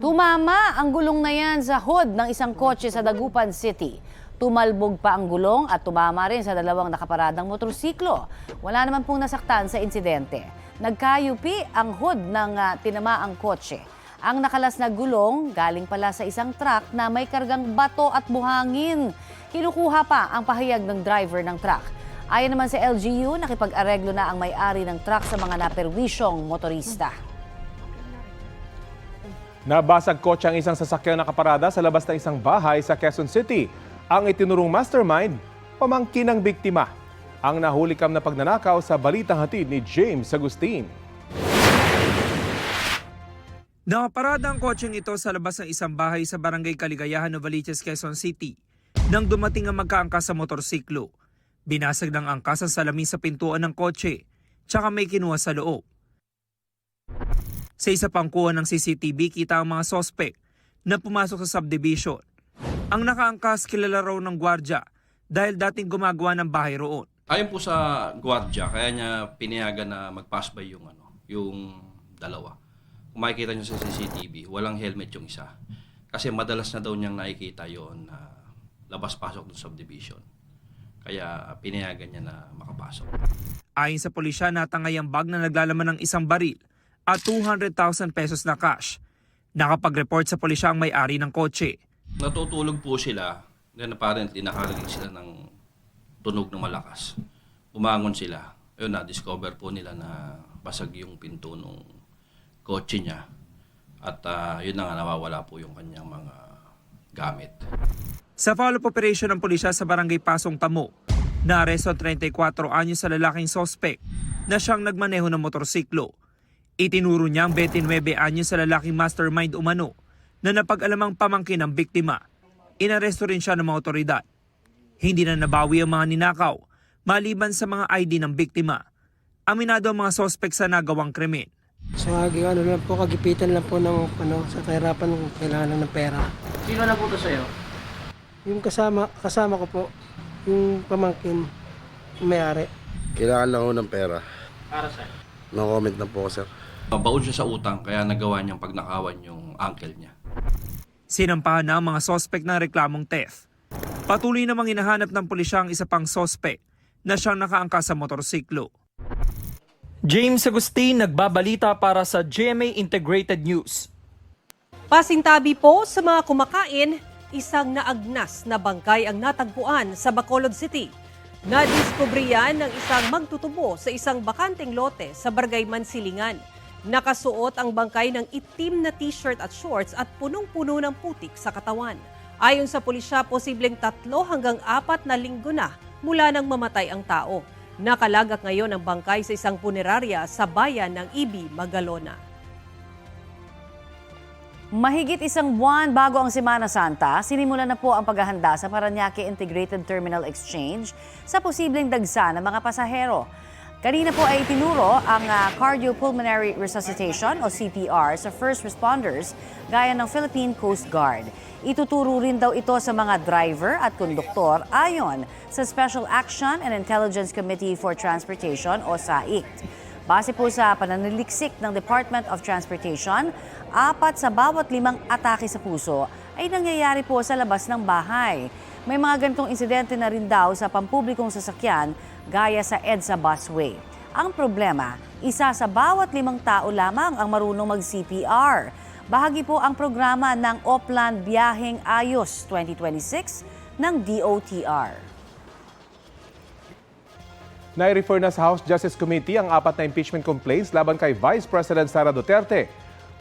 Tumama ang gulong na yan sa hood ng isang kotse sa Dagupan City. Tumalbog pa ang gulong at tumama rin sa dalawang nakaparadang motorsiklo. Wala naman pong nasaktan sa insidente. Nagkayupi ang hood ng tinamaang kotse. Ang nakalas na gulong galing pala sa isang truck na may kargang bato at buhangin. Kinukuha pa ang pahayag ng driver ng truck. Ayon naman sa LGU, nakipag-areglo na ang may-ari ng truck sa mga naperwisyong motorista. Nabasag kotse ang isang sasakyan nakaparada sa labas ng isang bahay sa Quezon City. Ang itinurong mastermind, pamangkin ng biktima. Ang nahulikam na pagnanakaw sa balitang hatid ni James Agustin. Nakaparada ang kotseng ito sa labas ng isang bahay sa Barangay Kaligayahan, Novaliches, Quezon City nang dumating ang magkaangkas sa motorsiklo. Binasag ng angkas ang salamin sa pintuan ng kotse, tsaka may kinuha sa loob. Sa isa pang kuha ng CCTV, kita ang mga sospek na pumasok sa subdivision. Ang nakaangkas kilala raw ng gwardya dahil dating gumagawa ng bahay roon. Ayon po sa gwardya, kaya niya pinayagan na mag-pass by yung dalawa. Kung makikita niyo sa CCTV, walang helmet yung isa. Kasi madalas na daw niyang nakikita yon na labas-pasok ng subdivision. Kaya pinayagan niya na makapasok. Ayon sa pulisya, natangay ang bag na naglalaman ng isang baril at 200,000 pesos na cash. Nakapag-report sa pulisya ang may-ari ng kotse. Natutulog po sila, then apparently nakarinig sila ng tunog na malakas. Umangon sila. Ayun, na-discover po nila na basag yung pinto ng kotse niya. At yun na nga, nawawala po yung kanyang mga gamit. Sa follow-up operation ng pulisya sa Barangay Pasong Tamo, naaresto ang 34 anyos sa lalaking sospek na siyang nagmaneho ng motorsiklo. Itinuro niya ang 29 anyos sa lalaking mastermind umano na napag-alamang pamangkin ng biktima. Inaresto rin siya ng mga otoridad. Hindi na nabawi ang mga ninakaw maliban sa mga ID ng biktima. Aminado ang mga sospek sa nagawang krimen. Sa lang po, kagipitan lang po ng sa kahirapan ng kailangan ng pera. Sino na po ito sa'yo? Yung kasama ko po, yung pamangkin, may-ari. Kailangan lang ako ng pera. Para sa'yo? No comment na po, sir. Baon siya sa utang kaya nagawa niyang pagnakawan yung uncle niya. Sinampahan na ang mga sospek ng reklamong theft. Patuloy namang hinahanap ng pulisya ang isa pang sospek na siyang nakaangkas sa motorsiklo. James Agustin, nagbabalita para sa GMA Integrated News. Pasintabi po sa mga kumakain, isang naagnas na bangkay ang natagpuan sa Bacolod City. Nadiskubre yan ng isang magtutubo sa isang bakanteng lote sa Barangay Mansilingan. Nakasuot ang bangkay ng itim na t-shirt at shorts at punong-puno ng putik sa katawan. Ayon sa pulisya, posibleng 3 hanggang 4 na linggo na mula nang mamatay ang tao. Nakalagak ngayon ang bangkay sa isang punerarya sa bayan ng Ibi, Magalona. Mahigit 1 buwan bago ang Semana Santa, sinimulan na po ang paghahanda sa Parañaque Integrated Terminal Exchange sa posibleng dagsa ng mga pasahero. Kanina po ay itinuro ang Cardiopulmonary Resuscitation o CPR sa first responders gaya ng Philippine Coast Guard. Ituturo rin daw ito sa mga driver at konduktor ayon sa Special Action and Intelligence Committee for Transportation o SAICT. Base po sa pananaliksik ng Department of Transportation, 4 sa bawat 5 atake sa puso ay nangyayari po sa labas ng bahay. May mga ganitong insidente na rin daw sa pampublikong sasakyan gaya sa EDSA busway. Ang problema, 1 sa bawat 5 tao lamang ang marunong mag-CPR. Bahagi po ang programa ng Oplan Biyaheng Ayos 2026 ng DOTR. Nai-refer na sa House Justice Committee ang 4 na impeachment complaints laban kay Vice President Sara Duterte.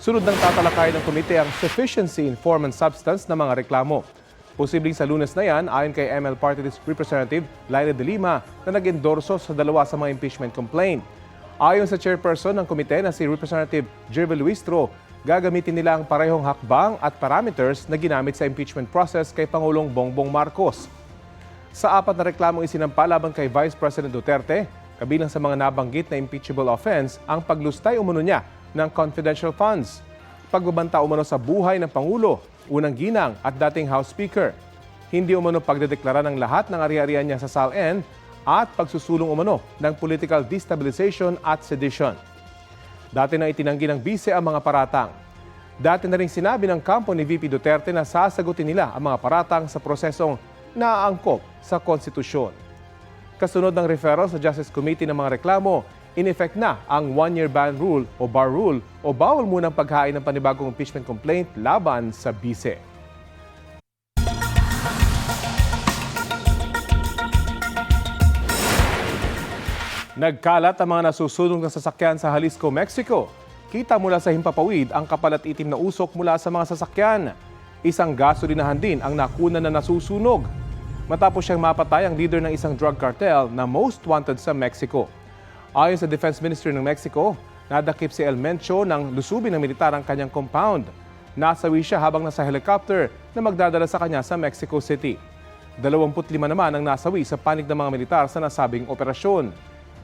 Sunod ng tatalakayan ng komite ang sufficiency in form and substance ng mga reklamo. Posibleng sa Lunes na yan, ayon kay ML Party List Representative Laila de Lima na nag-endorso sa 2 sa mga impeachment complaint. Ayon sa chairperson ng komite na si Representative Jervel Luistro, gagamitin nila ang parehong hakbang at parameters na ginamit sa impeachment process kay Pangulong Bongbong Marcos. Sa 4 na reklamong isinampa laban kay Vice President Duterte, kabilang sa mga nabanggit na impeachable offense ang paglustay umano niya ng confidential funds, pagbabanta umano sa buhay ng Pangulo, unang ginang at dating House Speaker, hindi umano pagdedeklara ng lahat ng ari-arian niya sa SALN at pagsusulong umano ng political destabilization at sedition. Dati na itinanggi ng bise ang mga paratang. Dati na rin sinabi ng kampo ni VP Duterte na sasagutin nila ang mga paratang sa prosesong naaangkop sa konstitusyon. Kasunod ng referral sa Justice Committee ng mga reklamo, in-effect na ang 1-year ban rule o bar rule o bawal munang paghain ng panibagong impeachment complaint laban sa bise. Nagkalat ang mga nasusunog na sasakyan sa Jalisco, Mexico. Kita mula sa himpapawid ang kapal at itim na usok mula sa mga sasakyan. Isang gasolinahan din ang nakuna na nasusunog. Matapos siyang mapatay ang leader ng isang drug cartel na most wanted sa Mexico. Ayon sa Defense Ministry ng Mexico, nadakip si El Mencho ng lusubin ng militar ang kanyang compound. Nasawi siya habang nasa helicopter na magdadala sa kanya sa Mexico City. 25 naman ang nasawi sa panig ng mga militar sa nasabing operasyon.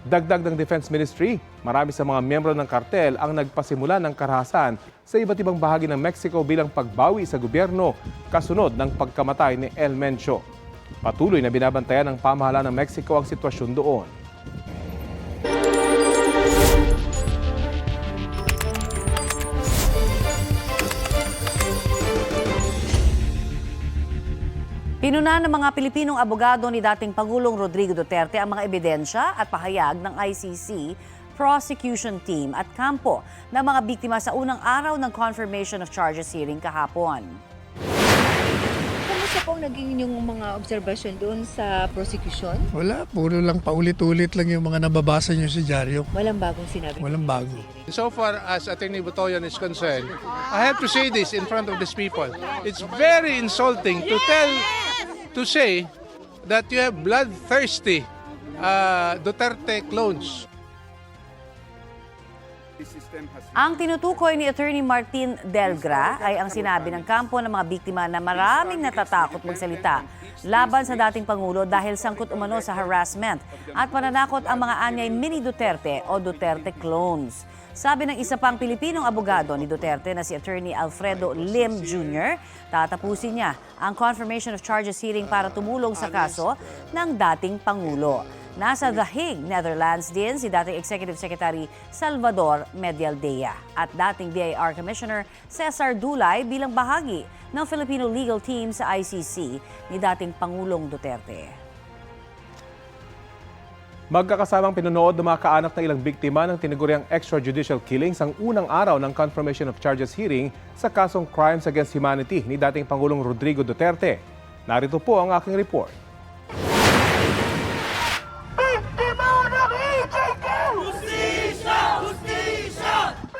Dagdag ng Defense Ministry, marami sa mga miyembro ng kartel ang nagpasimula ng karahasan sa iba't ibang bahagi ng Mexico bilang pagbawi sa gobyerno kasunod ng pagkamatay ni El Mencho. Patuloy na binabantayan ng pamahalaan ng Mexico ang sitwasyon doon. Pinuna ng mga Pilipinong abogado ni dating Pangulong Rodrigo Duterte ang mga ebidensya at pahayag ng ICC prosecution team at kampo ng mga biktima sa unang araw ng confirmation of charges hearing kahapon. Kamusta po naging inyong mga observation doon sa prosecution? Wala, puro lang paulit-ulit lang yung mga nababasa nyo sa dyaryo. Walang bagong sinabi? Walang bago. So far as Attorney Butoyan is concerned, I have to say this in front of these people. It's very insulting to say that you have bloodthirsty Duterte clones. Ang tinutukoy ni Attorney Martin Delgra ay ang sinabi ng kampo ng mga biktima na maraming natatakot magsalita laban sa dating Pangulo dahil sangkot umano sa harassment at pananakot ang mga anyay mini Duterte o Duterte clones. Sabi ng isa pang Pilipinong abogado ni Duterte na si Attorney Alfredo Lim Jr., tatapusin niya ang confirmation of charges hearing para tumulong sa kaso ng dating Pangulo. Nasa The Hague, Netherlands din si dating Executive Secretary Salvador Medialdea at dating BIR Commissioner Cesar Dulay bilang bahagi ng Filipino legal team sa ICC ni dating Pangulong Duterte. Magkakasamang pinunood ng mga kaanak na ilang biktima ng tinaguriang extrajudicial killings ang unang araw ng confirmation of charges hearing sa kasong crimes against humanity ni dating Pangulong Rodrigo Duterte. Narito po ang aking report.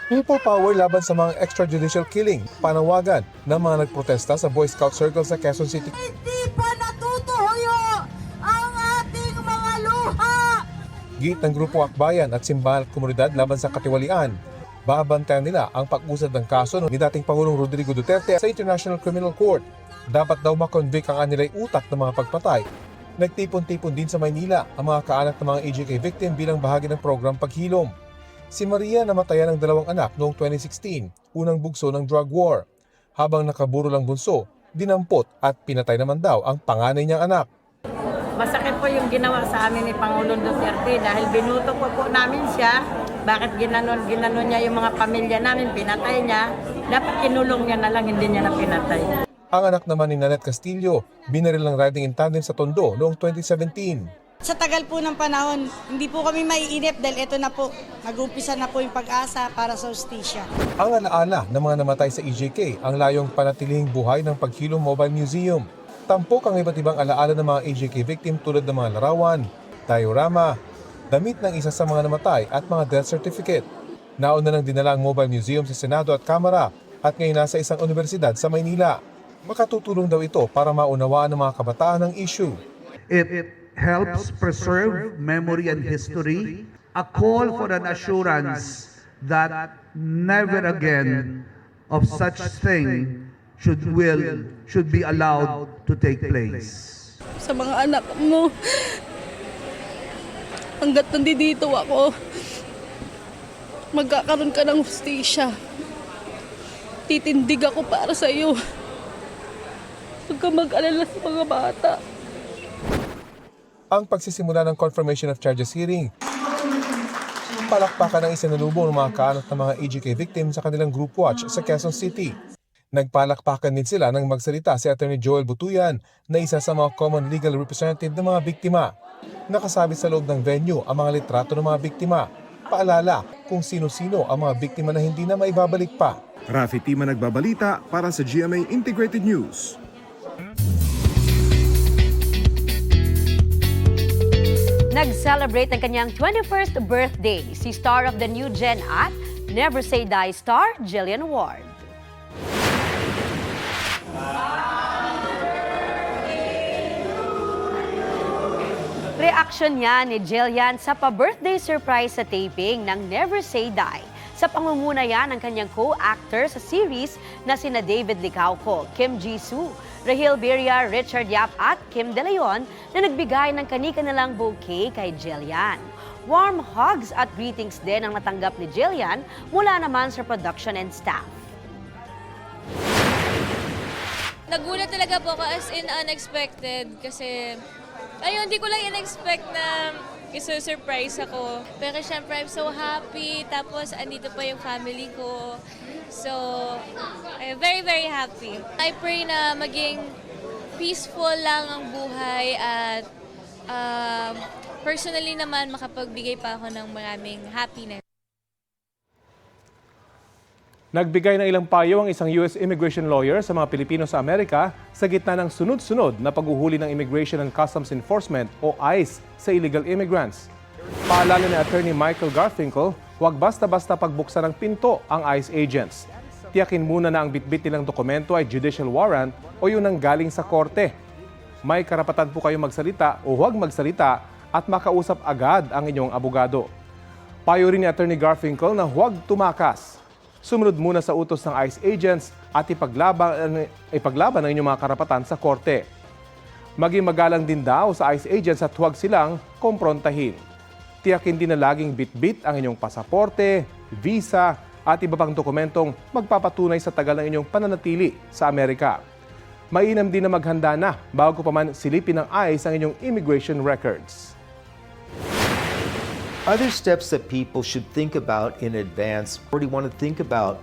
People power laban sa mga extrajudicial killing, panawagan ng mga nagprotesta sa Boy Scout Circle sa Quezon City. Hindi pa natutuyo ang ating mga luha! Git ng Grupo Akbayan at Simbahan at Komunidad laban sa katiwalian. Babantayan nila ang pag-usad ng kaso ni dating Pangulong Rodrigo Duterte sa International Criminal Court. Dapat daw makonvict ang anilay utak ng mga pagpatay. Nagtipon-tipon din sa Maynila ang mga kaanak ng mga AJK victim bilang bahagi ng program Paghilom. Si Maria namatayan ng 2 anak noong 2016, unang bugso ng drug war. Habang nakaburo lang bunso, dinampot at pinatay naman daw ang panganay niyang anak. Masakit po yung ginawa sa amin ni Pangulong Duterte dahil binuto po namin siya. Bakit ginanon niya yung mga pamilya namin, pinatay niya. Dapat kinulong niya na lang, hindi niya na pinatay. Ang anak naman ni Nanette Castillo, binaril ng riding in tandem sa Tondo noong 2017. Sa tagal po ng panahon, hindi po kami maiinip dahil ito na po, nag-umpisa na po yung pag-asa para sa hustisya. Ang alaala ng mga namatay sa EJK ang layong panatilihing buhay ng Paghilom Mobile Museum. Tampok ang iba't ibang alaala ng mga EJK victim tulad ng mga larawan, diorama, damit ng isa sa mga namatay at mga death certificate. Nauna nang dinala ang Mobile Museum sa Senado at Kamara at ngayon nasa isang universidad sa Maynila. Makatutulong daw ito para maunawaan ng mga kabataan ang issue. It helps preserve memory and history, a call for an assurance that never again of such thing should be allowed to take place. Sa mga anak mo, hanggat nandito ako, magkakaroon ka ng hustisya. Titindig ako para sa iyo. Huwag ka mag-alala sa mga bata. Ang pagsisimula ng confirmation of charges hearing. Palakpakan ng isinalubong ng mga kaanak ng mga EJK victim sa kanilang group watch sa Quezon City. Nagpalakpakan din sila nang magsalita si Attorney Joel Butuyan na isa sa mga common legal representative ng mga biktima. Nakasabi sa loob ng venue ang mga litrato ng mga biktima. Paalala kung sino-sino ang mga biktima na hindi na maibabalik pa. Rafi Tima nagbabalita para sa GMA Integrated News. Nag-celebrate ng kanyang 21st birthday si star of the new gen at Never Say Die star Jillian Ward. Reaksyon niya ni Jillian sa pa-birthday surprise sa taping ng Never Say Die sa pangunguna yan ng kanyang co-actor sa series na sina David Licauco, Kim Jisoo, Rahil Birria, Richard Yap at Kim De Leon na nagbigay ng kani-kanilang bouquet kay Jillian. Warm hugs at greetings din ang natanggap ni Jillian mula naman sa production and staff. Nagulat talaga po ako as in unexpected kasi ayun, hindi ko lang in-expect na iso-surprise ako. Pero syempre, I'm so happy. Tapos, andito pa yung family ko. So, I'm very, very happy. I pray na maging peaceful lang ang buhay at personally naman, makapagbigay pa ako ng maraming happiness. Nagbigay ng ilang payo ang isang US immigration lawyer sa mga Pilipino sa Amerika sa gitna ng sunod-sunod na paghuhuli ng Immigration and Customs Enforcement o ICE sa illegal immigrants. Paalala ni Attorney Michael Garfinkel, huwag basta-basta pagbuksan ng pinto ang ICE agents. Tiyakin muna na ang bitbit nilang dokumento ay judicial warrant o yung nanggaling sa korte. May karapatan po kayong magsalita o huwag magsalita at makausap agad ang inyong abogado. Payo rin ni Attorney Garfinkel na huwag tumakas. Sumunod muna sa utos ng ICE agents at ipaglaban ang inyong mga karapatan sa korte. Maging magalang din daw sa ICE agents at huwag silang komprontahin. Tiyakin din na laging bitbit ang inyong pasaporte, visa at iba pang dokumentong magpapatunay sa tagal ng inyong pananatili sa Amerika. Mainam din na maghanda na bago pa man silipin ng ICE ang inyong immigration records. Other steps that people should think about in advance, already want to think about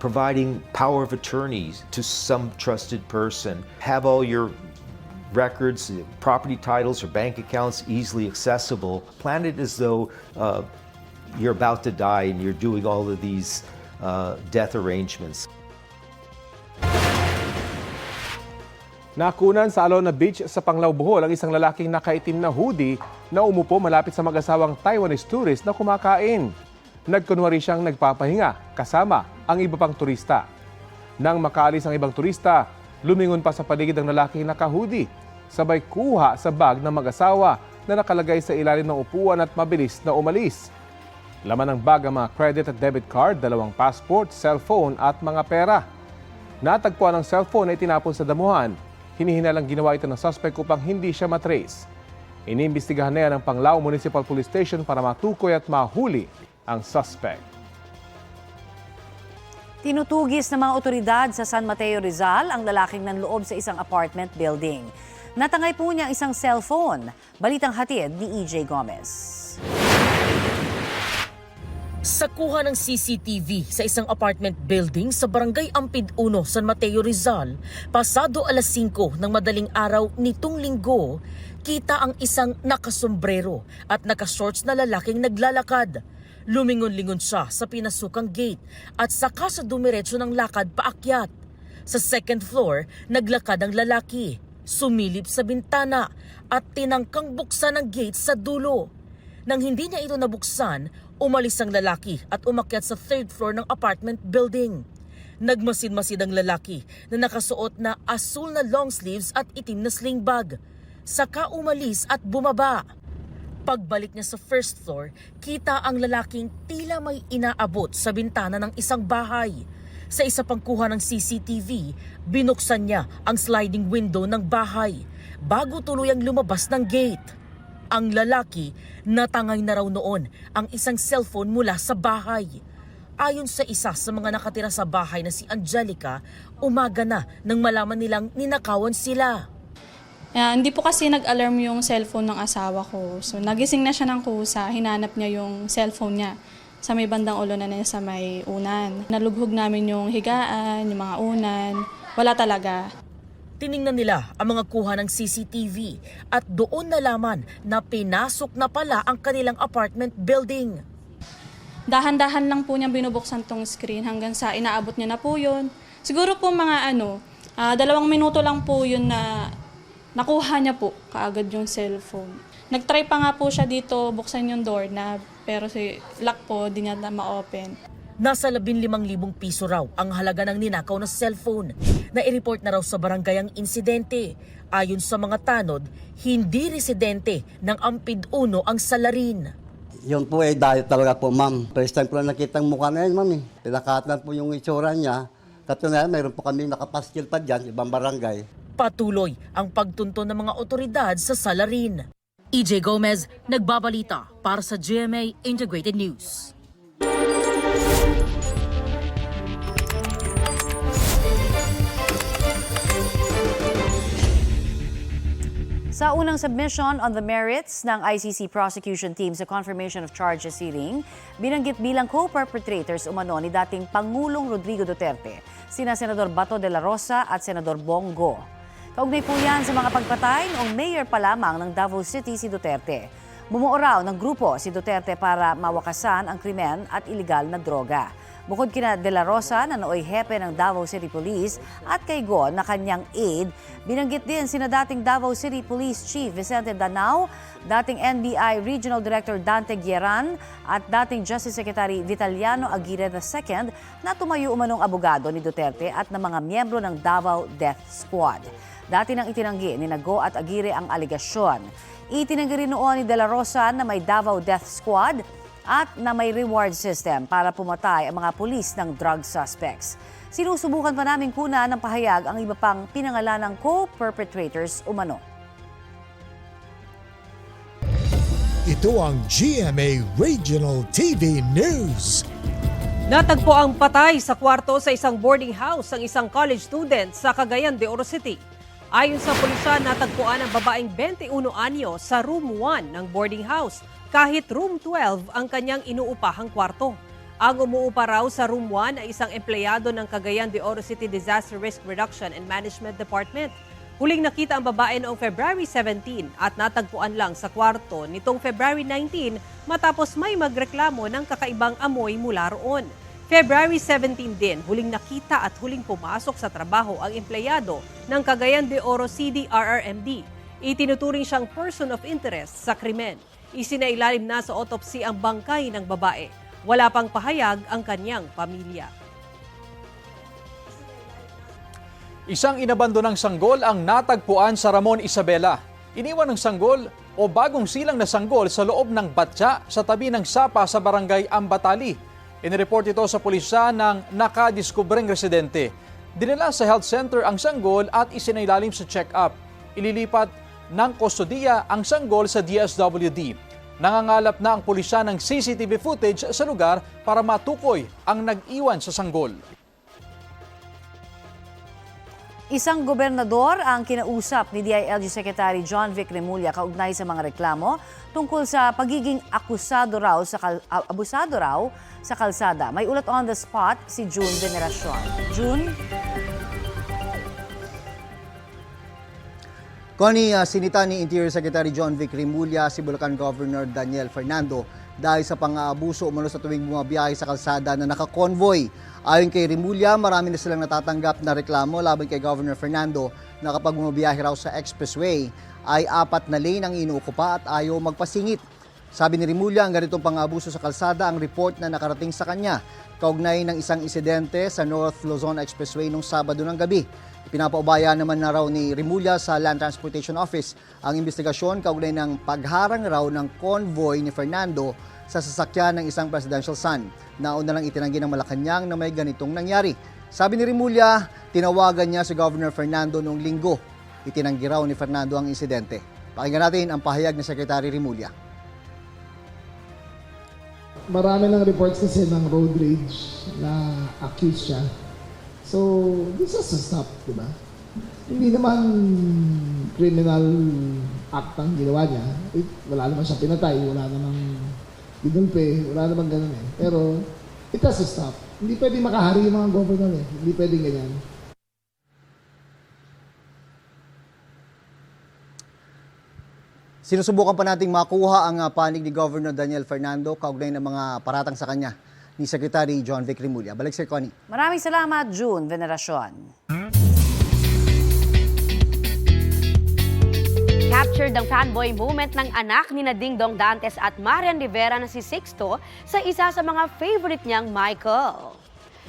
providing power of attorneys to some trusted person. Have all your records, property titles, or bank accounts easily accessible. Plan it as though you're about to die and you're doing all of these death arrangements. Nakunan sa Alona Beach sa Panglao, Bohol ang isang lalaking nakaitim na hoodie na umupo malapit sa mag-asawang Taiwanese tourist na kumakain. Nagkunwari siyang nagpapahinga kasama ang iba pang turista. Nang makaalis ang ibang turista, lumingon pa sa paligid ng lalaking naka-hoodie. Sabay kuha sa bag ng mag-asawa na nakalagay sa ilalim ng upuan at mabilis na umalis. Laman ng bag ang mga credit at debit card, 2 passport, cellphone at mga pera. Natagpuan ang cellphone na itinapon sa damuhan. Hinihinalang ginawa ito ng suspect upang hindi siya matrace. Iniimbestigahan na yan ng Panglao Municipal Police Station para matukoy at mahuli ang suspect. Tinutugis ng mga otoridad sa San Mateo, Rizal ang lalaking nanloob sa isang apartment building. Natangay po niya ang isang cellphone. Balitang hatid ni EJ Gomez. Sa kuha ng CCTV sa isang apartment building sa Barangay Ampid 1, San Mateo, Rizal, pasado alas 5 ng madaling araw nitong linggo, kita ang isang nakasombrero at nakashorts na lalaking naglalakad. Lumingon-lingon siya sa pinasukang gate at saka sa dumiretso ng lakad paakyat. Sa second floor, naglakad ang lalaki, sumilip sa bintana at tinangkang buksan ang gate sa dulo. Nang hindi niya ito nabuksan, umalis ang lalaki at umakyat sa third floor ng apartment building. Nagmasid-masid ang lalaki na nakasuot na asul na long sleeves at itim na sling bag. Saka umalis at bumaba. Pagbalik niya sa first floor, kita ang lalaking tila may inaabot sa bintana ng isang bahay. Sa isa pang kuha ng CCTV, binuksan niya ang sliding window ng bahay bago tuluyang lumabas ng gate. Ang lalaki, natangay na raw noon ang isang cellphone mula sa bahay. Ayon sa isa sa mga nakatira sa bahay na si Angelica, umaga na nang malaman nilang ninakawan sila. Hindi po kasi nag-alarm yung cellphone ng asawa ko. So nagising na siya ng kusa, hinanap niya yung cellphone niya sa may bandang ulo na niya sa may unan. Nalughog namin yung higaan, yung mga unan, wala talaga. Tiningnan nila ang mga kuha ng CCTV at doon nalaman na pinasok na pala ang kanilang apartment building. Dahan-dahan lang po niya binubuksan tong screen hanggang sa inaabot niya na po yun. Siguro po mga 2 minuto lang po yun na nakuha niya po kaagad yung cellphone. Nagtry pa nga po siya dito buksan yung doorknob pero si lock po di niya na ma-open. Nasa 15,000 piso raw ang halaga ng ninakaw na cellphone. Na-i-report na raw sa barangay ang insidente. Ayon sa mga tanod, hindi residente ng Ampid 1 ang salarin. Yun po dahil talaga po, ma'am. First time ko lang nakita ang mukha na yan, ma'am. Pinakatan po yung itsura niya. Katunayan, mayroon po kami nakapaskil pa dyan, ibang barangay. Patuloy ang pagtunto ng mga otoridad sa salarin. EJ Gomez, nagbabalita para sa GMA Integrated News. Sa unang submission on the merits ng ICC prosecution team sa confirmation of charges hearing, binanggit bilang co-perpetrators umano ni dating Pangulong Rodrigo Duterte, sina Senador Bato de la Rosa at Senador Bongo. Kaugnay po yan sa mga pagpatay noong mayor pa lamang ng Davao City si Duterte. Bumuo raw ng grupo si Duterte para mawakasan ang krimen at iligal na droga. Bukod kina De La Rosa na nooy hepe ng Davao City Police at kay Go na kanyang aide, binanggit din sina dating Davao City Police Chief Vicente Danao, dating NBI Regional Director Dante Guieran at dating Justice Secretary Vitaliano Aguirre II na tumayo umanong abogado ni Duterte at ng mga miyembro ng Davao Death Squad. Dati nang itinanggi ni Go at Aguirre ang aligasyon. Itinanggi rin noon ni De La Rosa na may Davao Death Squad at na may reward system para pumatay ang mga pulis ng drug suspects. Sinusubukan pa namin kunan ng pahayag ang iba pang pinangalanang co-perpetrators umano. Ito ang GMA Regional TV News. Natagpo ang patay sa kwarto sa isang boarding house ang isang college student sa Cagayan de Oro City. Ayon sa pulisyan, natagpuan ang babaeng 21 anyo sa room 1 ng boarding house kahit room 12 ang kanyang inuupahang kwarto. Ang umuupa raw sa Room 1 ay isang empleyado ng Cagayan de Oro City Disaster Risk Reduction and Management Department. Huling nakita ang babae noong February 17 at natagpuan lang sa kwarto nitong February 19 matapos may magreklamo ng kakaibang amoy mula roon. February 17 din, huling nakita at huling pumasok sa trabaho ang empleyado ng Cagayan de Oro CDRRMD. Itinuturing siyang person of interest sa krimen. Isinailalim na sa autopsy ang bangkay ng babae. Wala pang pahayag ang kanyang pamilya. Isang inabandonang sanggol ang natagpuan sa Ramon Isabela. Iniwan ng sanggol o bagong silang na sanggol sa loob ng batya sa tabi ng sapa sa barangay Ambatali. Inireport ito sa pulisya ng nakadiskubreng residente. Dinala sa health center ang sanggol at isinailalim sa check-up. Ililipat ng kustodiya ang sanggol sa DSWD. Nangangalap na ang pulisya ng CCTV footage sa lugar para matukoy ang nag-iwan sa sanggol. Isang gobernador ang kinausap ni DILG Secretary John Vic Remulla kaugnay sa mga reklamo tungkol sa pagiging abusado raw sa kalsada. May ulat on the spot si June Veneracion. June? Connie, sinita ni Interior Secretary John Vic Remulla si Bulacan Governor Daniel Fernando dahil sa pang-aabuso umano sa tuwing bumabiyahe sa kalsada na nakakonvoy. Ayon kay Remulla, marami na silang natatanggap na reklamo laban kay Governor Fernando na kapag bumabiyahe raw sa expressway ay 4 na lane ang inuukupa at ayaw magpasingit. Sabi ni Remulla, ang ganitong pang-aabuso sa kalsada ang report na nakarating sa kanya kaugnay ng isang insidente sa North Luzon Expressway nung Sabado ng gabi. Pinapaubaya naman na raw ni Remulla sa Land Transportation Office ang investigasyon kaugnay ng pagharang raw ng convoy ni Fernando sa sasakyan ng isang presidential son. Nauna lang itinanggi ng Malacanang na may ganitong nangyari. Sabi ni Remulla, tinawagan niya si Governor Fernando noong Linggo. Itinanggi raw ni Fernando ang insidente. Pakinggan natin ang pahayag ni Secretary Remulla. Marami ng reports kasi ng road rage na accused siya. So, this has to stop, di ba? Hindi naman criminal act ang ginawa niya. Wala naman siya pinatay, wala namang ginulpe, wala namang ganun eh. Pero, it has to stop. Hindi pwedeng makahari yung mga governor eh. Hindi pwedeng ganyan. Sinusubukan pa nating makuha ang panig ni Governor Daniel Fernando kaugnay ng mga paratang sa kanya ni Secretary John Vic Remulla. Balik Sir Connie. Maraming salamat, June Veneracion. Captured ang fanboy moment ng anak ni Ding Dong Dantes at Marian Rivera na si Sixto sa isa sa mga favorite niyang Michael.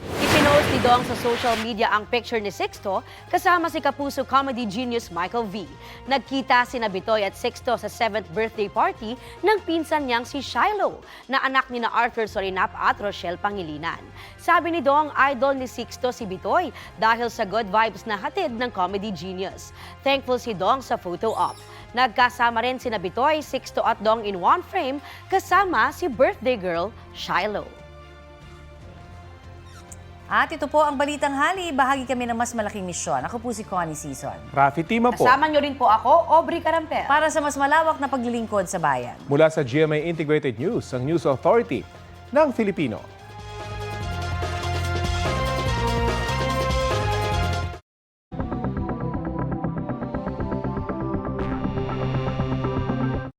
Ipinost ni Dong sa social media ang picture ni Sixto kasama si Kapuso comedy genius Michael V. Nagkita sina Bitoy at Sixto sa 7th birthday party ng pinsan niyang si Shiloh, na anak ni na Arthur Sorinap at Rochelle Pangilinan. Sabi ni Dong, idol ni Sixto si Bitoy dahil sa good vibes na hatid ng comedy genius. Thankful si Dong sa photo op. Nagkasama rin sina Bitoy, Sixto at Dong in one frame kasama si birthday girl Shiloh. At ito po ang Balitang Hali. Bahagi kami ng mas malaking misyon. Ako po si Connie Season. Rafi Tima po. Kasama niyo rin po ako, Aubrey Carampel. Para sa mas malawak na paglilingkod sa bayan. Mula sa GMA Integrated News, ang News Authority ng Filipino.